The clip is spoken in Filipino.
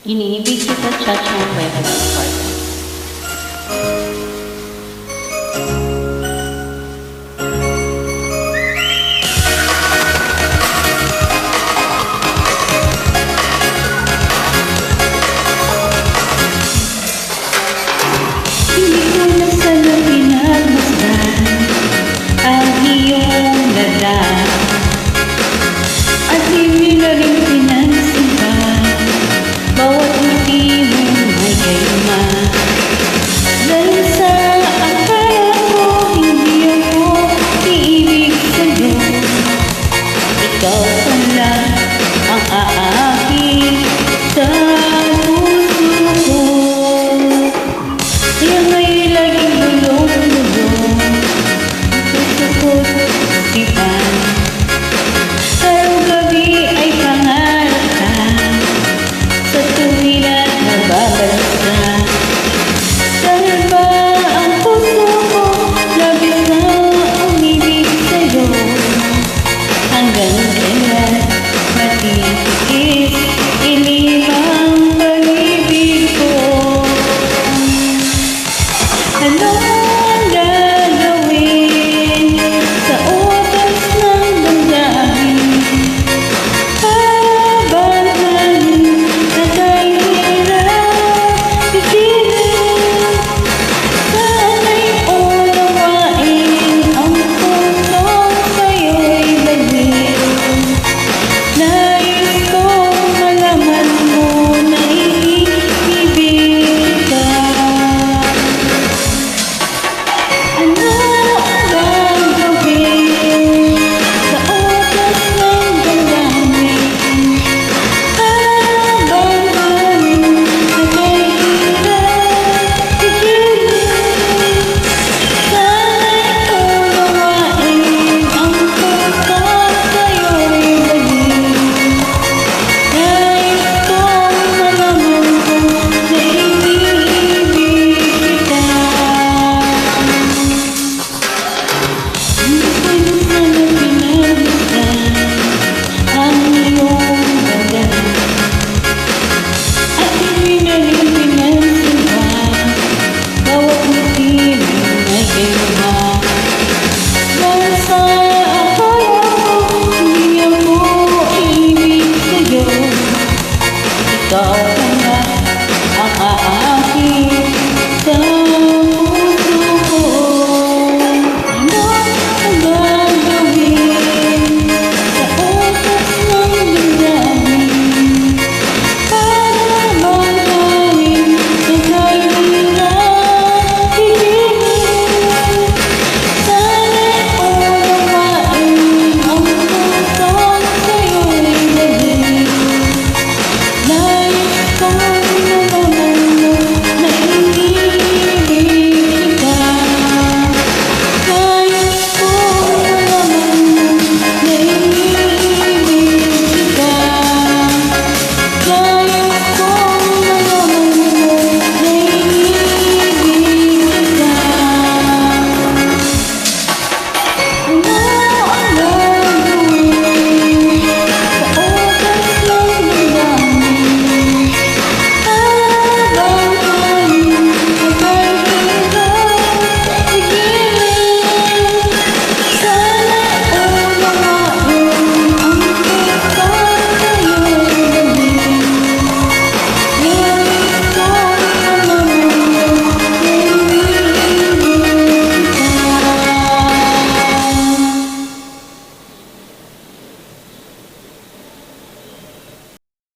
Iniibig kita, Chachang Cuevas Esparza. Hindi ko na sana pinagmasdan ang iyong dada at hindi na rin pinagsimpan bawat ngiti mo may gayuma. Dahil sa akala ko hindi ako iibig sa'yo, ikaw pala ang aakit sa puso ko. Kaya nga'y laging bulong-bulong puso ko't sipan. Araw gabi ay pangarap ka sa tuwin at nagbabalik ka. Dahil ba ang puso ko labis na umibig sa'yo, hanggang kailan matitiis ilimang pag-ibig ko. Ano ang gagawin sa oras ng damdamin para banghanin na tayo hirap pigilan? Sana'y unawain ang pusong sa'yo'y baliw. Nais kong malaman mo na iniibig ka. Ano ang gagawin sa oras ng damdamin para banghanin na tayo hirap pigilan? Sana'y unawain ang pusong sa'yo'y baliw. Nais kong malaman mo na iniibig kita. Hindi ko na sana pinagmasdan ang iyong dada at hindi na rin pinagsimpan bawat ngiti mo may gayuma. Dahil sa akala ko hindi ako iibig sa'yo, ikaw pala